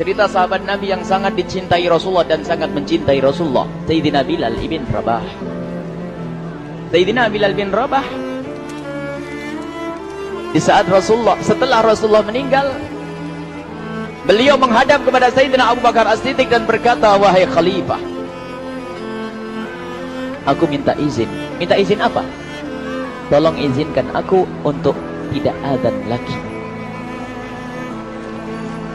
Cerita sahabat Nabi yang sangat dicintai Rasulullah dan sangat mencintai Rasulullah, Sayyidina Bilal ibn Rabah. Sayyidina Bilal bin Rabah, di saat setelah Rasulullah meninggal, beliau menghadap kepada Sayyidina Abu Bakar As-Siddiq dan berkata, wahai khalifah, aku minta izin. Minta izin apa? Tolong izinkan aku untuk tidak adzan lagi.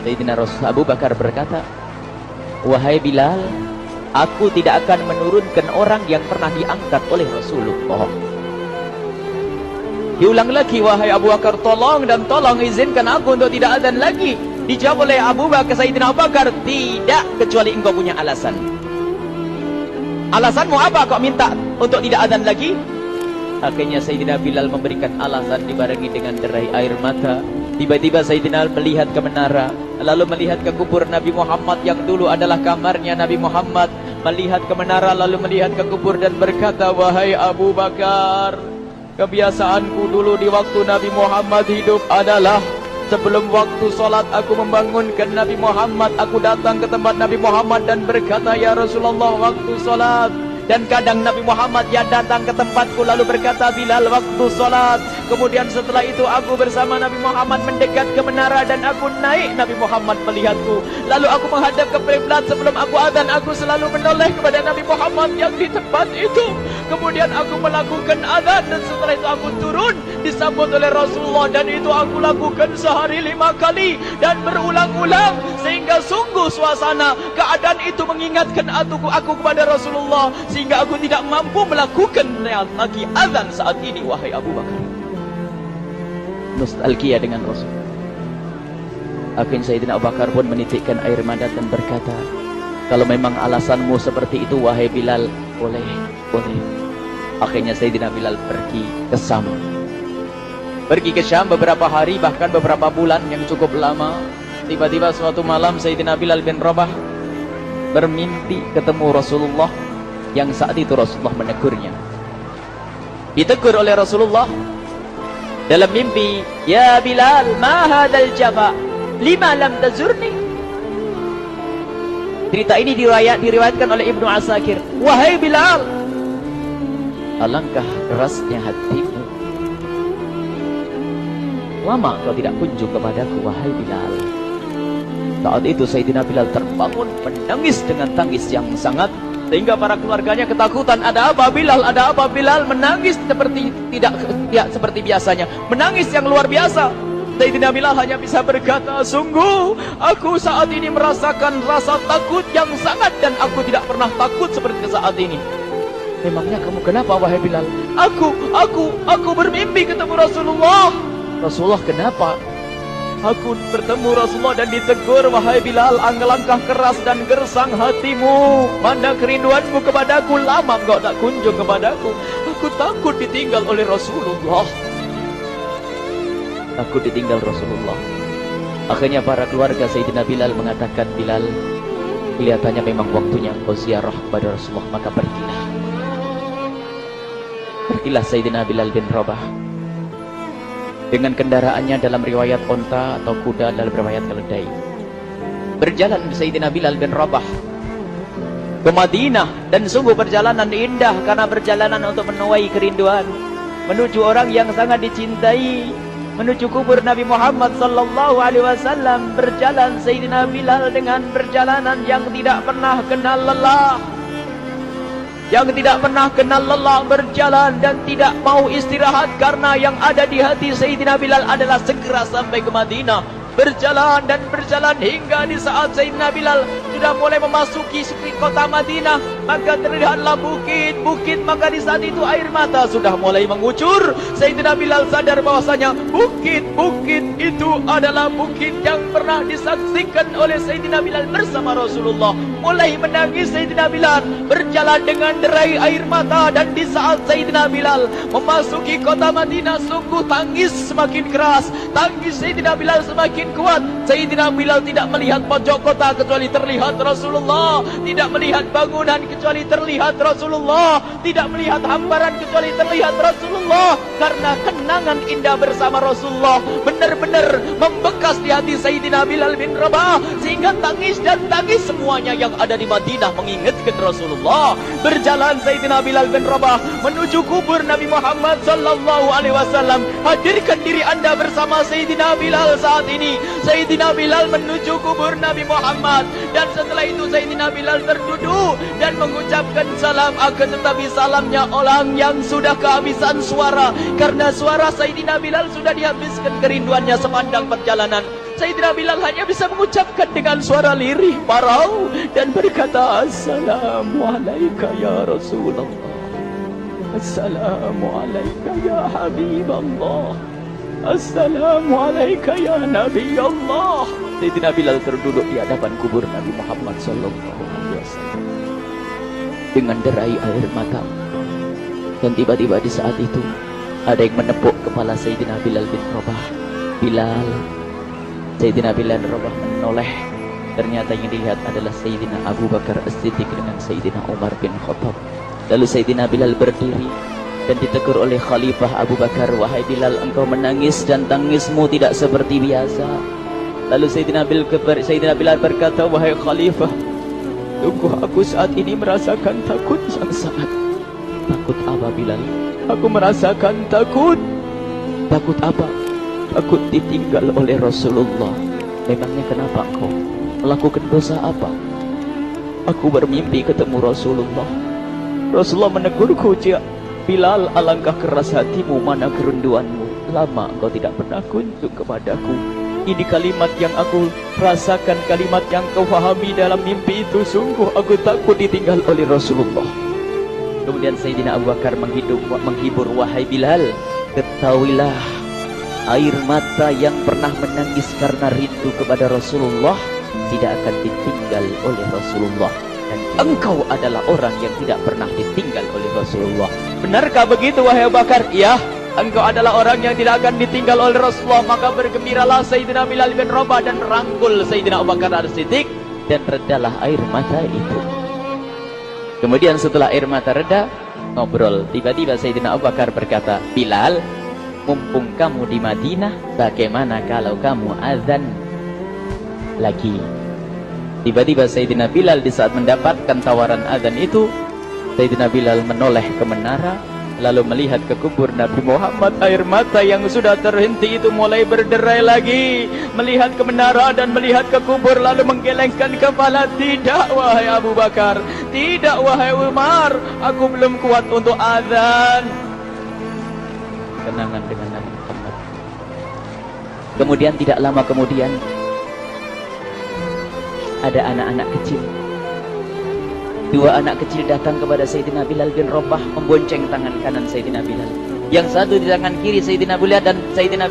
Sayyidina Abu Bakar berkata, wahai Bilal, aku tidak akan menurunkan orang yang pernah diangkat oleh Rasulullah. Diulang lagi, wahai Abu Bakar, tolong dan tolong izinkan aku untuk tidak adzan lagi. Dijawab oleh Abu Bakar, Sayyidina Abu Bakar, tidak, kecuali engkau punya alasan. Alasanmu apa kau minta untuk tidak adzan lagi? Akhirnya Sayyidina Bilal memberikan alasan dibarengi dengan derai air mata. Tiba-tiba Sayyidina melihat ke menara, lalu melihat ke kubur Nabi Muhammad yang dulu adalah kamarnya Nabi Muhammad. Melihat ke menara, lalu melihat ke kubur dan berkata, wahai Abu Bakar, kebiasaanku dulu di waktu Nabi Muhammad hidup adalah sebelum waktu sholat aku membangunkan Nabi Muhammad. Aku datang ke tempat Nabi Muhammad dan berkata, ya Rasulullah, waktu sholat. Dan kadang Nabi Muhammad ya datang ke tempatku lalu berkata, Bilal, waktu sholat. Kemudian setelah itu aku bersama Nabi Muhammad mendekat ke menara dan aku naik. Nabi Muhammad melihatku, lalu aku menghadap ke kiblat. Sebelum aku adzan, aku selalu menoleh kepada Nabi Muhammad yang di tempat itu. Kemudian aku melakukan adzan dan setelah itu aku turun disambut oleh Rasulullah, dan itu aku lakukan sehari 5 kali dan berulang-ulang, sehingga sungguh suasana keadaan itu mengingatkan aku kepada Rasulullah, sehingga aku tidak mampu melakukan lagi azan saat ini. Wahai Abu Bakar, nostalgia dengan Rasul. Akhirnya Sayyidina Abu Bakar pun menitikkan air mata dan berkata, kalau memang alasanmu seperti itu wahai Bilal, boleh. Akhirnya Sayyidina Bilal pergi ke Syam. Pergi ke Syam beberapa hari, bahkan beberapa bulan yang cukup lama. Tiba-tiba suatu malam Sayyidina Bilal bin Rabah bermimpi ketemu Rasulullah, yang saat itu Rasulullah menegurnya. Ditegur oleh Rasulullah dalam mimpi, ya Bilal, ma hadzal jafa, lima lam tazurni. Cerita ini diriwayatkan oleh Ibnu Asakir. Wahai Bilal, alangkah kerasnya hatimu, lama kau tidak kunjung kepadaku wahai Bilal. Saat itu Sayyidina Bilal terbangun menangis dengan tangis yang sangat, sehingga para keluarganya ketakutan. Ada apa Bilal? Ada apa Bilal? Menangis seperti tidak seperti biasanya, menangis yang luar biasa. Sayyidina Bilal hanya bisa berkata, sungguh aku saat ini merasakan rasa takut yang sangat, dan aku tidak pernah takut seperti saat ini. Memangnya kamu kenapa wahai Bilal? Aku bermimpi ketemu Rasulullah. Rasulullah kenapa? Aku bertemu Rasulullah dan ditegur, wahai Bilal, langkah keras dan gersang hatimu. Mana kerinduanmu kepadaku, lama engkau tak kunjung kepadaku. Aku takut ditinggal oleh Rasulullah. Takut ditinggal Rasulullah. Akhirnya para keluarga Sayyidina Bilal mengatakan, Bilal, kelihatannya memang waktunya engkau ziarah kepada Rasulullah, maka pergilah. Pergilah Sayyidina Bilal bin Rabah dengan kendaraannya, dalam riwayat onta atau kuda, dalam riwayat keledai. Berjalan Sayyidina Bilal bin Rabah ke Madinah, dan sungguh perjalanan indah karena perjalanan untuk menuai kerinduan, menuju orang yang sangat dicintai, menuju kubur Nabi Muhammad sallallahu alaihi wasallam. Berjalan Sayyidina Bilal dengan perjalanan yang tidak pernah kenal lelah, berjalan dan tidak mau istirahat, karena yang ada di hati Sayyidina Bilal adalah segera sampai ke Madinah. Berjalan dan berjalan hingga di saat Sayyidina Bilal sudah mulai memasuki kota Madinah, maka terlihatlah bukit-bukit. Maka di saat itu air mata sudah mulai mengucur. Sayyidina Bilal sadar bahwasanya bukit-bukit itu adalah bukit yang pernah disaksikan oleh Sayyidina Bilal bersama Rasulullah. Mulai menangis Sayyidina Bilal, berjalan dengan derai air mata. Dan di saat Sayyidina Bilal memasuki kota Madinah, sungguh tangis semakin keras, tangis Sayyidina Bilal semakin kuat. Sayyidina Bilal tidak melihat pojok kota kecuali terlihat Rasulullah, tidak melihat bangunan kecuali terlihat Rasulullah, tidak melihat hamparan kecuali terlihat Rasulullah, karena kenangan indah bersama Rasulullah benar-benar membekas di hati Sayyidina Bilal bin Rabah, sehingga tangis dan tangis semuanya yang ada di Madinah mengingatkan Rasulullah. Berjalan Sayyidina Bilal bin Rabah menuju kubur Nabi Muhammad sallallahu alaihi wasallam. Hadirkan diri Anda bersama Sayyidina Bilal saat ini. Sayyidina Bilal menuju kubur Nabi Muhammad, dan setelah itu Sayyidina Bilal terduduk dan mengucapkan salam, akan tetapi salamnya orang yang sudah kehabisan suara, karena suara Sayyidina Bilal sudah dihabiskan kerinduannya sepanjang perjalanan. Sayyidina Bilal hanya bisa mengucapkan dengan suara lirih parau dan berkata, Assalamualaikum ya Rasulullah, Assalamualaikum ya Habiballah, Assalamualaikum ya Nabi Allah. Sayyidina Bilal terduduk di hadapan kubur Nabi Muhammad sallallahu alaihi wasallam dengan derai air mata. Dan tiba-tiba di saat itu ada yang menepuk kepala Sayyidina Bilal bin Rabah. Bilal. Sayyidina Bilal bin Rabah menoleh. Ternyata yang dilihat adalah Sayyidina Abu Bakar As-Siddiq dengan Sayyidina Umar bin Khattab. Lalu Sayyidina Bilal berdiri dan ditegur oleh Khalifah Abu Bakar, wahai Bilal, engkau menangis dan tangismu tidak seperti biasa. Lalu Sayyidina Bilal berkata, wahai Khalifah, sungguh aku saat ini merasakan takut yang sangat. Takut apa Bilal? Aku merasakan takut. Takut apa? Takut ditinggal oleh Rasulullah. Memangnya kenapa engkau melakukan dosa apa? Aku bermimpi ketemu Rasulullah. Rasulullah menegurku, Bilal, alangkah keras hatimu, mana kerinduanmu. Lama engkau tidak pernah kunjung kepadaku. Ini kalimat yang aku rasakan, kalimat yang kau fahami dalam mimpi itu. Sungguh aku takut ditinggal oleh Rasulullah. Kemudian Sayyidina Abu Bakar menghibur, wahai Bilal, ketahuilah, air mata yang pernah menangis karena rindu kepada Rasulullah tidak akan ditinggal oleh Rasulullah. Dan engkau adalah orang yang tidak pernah ditinggal oleh Rasulullah. Benarkah begitu wahai Abu Bakar? Ya, engkau adalah orang yang tidak akan ditinggal oleh Rasulullah. Maka bergembiralah Sayyidina Bilal bin Rabah dan rangkul Sayyidina Abu Bakar As-Siddiq, dan redalah air mata itu. Kemudian setelah air mata reda, ngobrol. Tiba-tiba Sayyidina Abu Bakar berkata, Bilal, mumpung kamu di Madinah, bagaimana kalau kamu azan lagi? Tiba-tiba Sayyidina Bilal di saat mendapatkan tawaran azan itu, Sayyidina Bilal menoleh ke menara, lalu melihat ke kubur Nabi Muhammad. Air mata yang sudah terhenti itu mulai berderai lagi. Melihat ke menara dan melihat ke kubur, lalu menggelengkan kepala. Tidak wahai Abu Bakar, tidak wahai Umar, aku belum kuat untuk azan. Kenangan dengan Nabi Muhammad. Kemudian tidak lama kemudian ada anak-anak kecil. Dua anak kecil datang kepada Sayyidina Bilal bin Rabah, membonceng tangan kanan Sayyidina Bilal. Yang satu di tangan kiri Sayyidina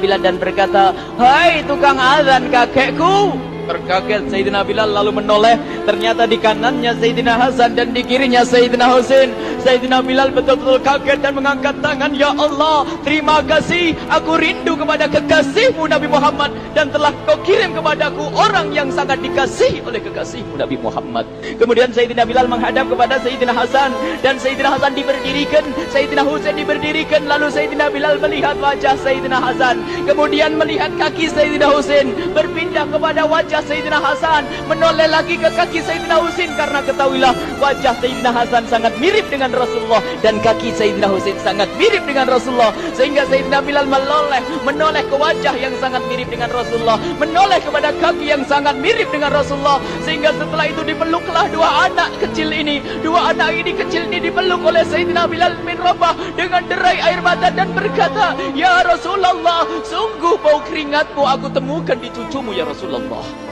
Bilal dan berkata, hai tukang azan kakekku. Terkaget Sayyidina Bilal lalu menoleh. Ternyata di kanannya Sayyidina Hasan dan di kirinya Sayyidina Husain. Sayyidina Bilal betul-betul kaget dan mengangkat tangan. Ya Allah, terima kasih. Aku rindu kepada kekasihmu Nabi Muhammad, dan telah kau kirim kepadaku orang yang sangat dikasihi oleh kekasihmu Nabi Muhammad. Kemudian Sayyidina Bilal menghadap kepada Sayyidina Hasan, dan Sayyidina Hasan diberdirikan, Sayyidina Husain diberdirikan. Lalu Sayyidina Bilal melihat wajah Sayyidina Hasan, kemudian melihat kaki Sayyidina Husain, berpindah kepada wajah Sayyidina Hasan, menoleh lagi ke kaki Sayyidina Husain, karena ketahuilah wajah Sayyidina Hasan sangat mirip dengan Rasulullah dan kaki Sayyidina Husain sangat mirip dengan Rasulullah, sehingga Sayyidina Bilal menoleh ke wajah yang sangat mirip dengan Rasulullah, menoleh kepada kaki yang sangat mirip dengan Rasulullah, sehingga setelah itu dipeluklah dua anak kecil ini. Dua anak ini kecil ini dipeluk oleh Sayyidina Bilal bin Rabah dengan derai air mata dan berkata, ya Rasulullah, sungguh bau keringatmu aku temukan di cucumu ya Rasulullah.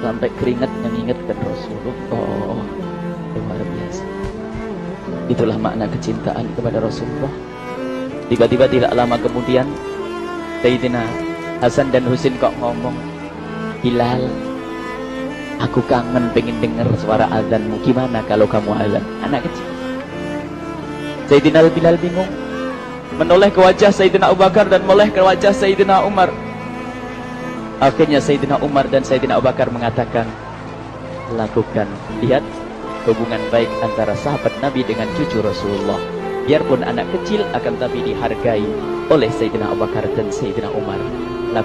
Sampai keringat mengingatkan Rasulullah. Luar biasa. Itulah makna kecintaan kepada Rasulullah. Tiba-tiba tidak lama kemudian Sayyidina Hasan dan Husain kok ngomong, Bilal, aku kangen pengen dengar suara azanmu. Gimana kalau kamu azan? Anak kecil. Sayyidina Bilal bingung, menoleh ke wajah Sayyidina Abu Bakar dan menoleh ke wajah Sayyidina Umar. Akhirnya Sayyidina Umar dan Sayyidina Abu Bakar mengatakan, lakukan. Lihat hubungan baik antara sahabat Nabi dengan cucu Rasulullah. biarpun anak kecil akan tapi dihargai oleh Sayyidina Abu Bakar dan Sayyidina Umar.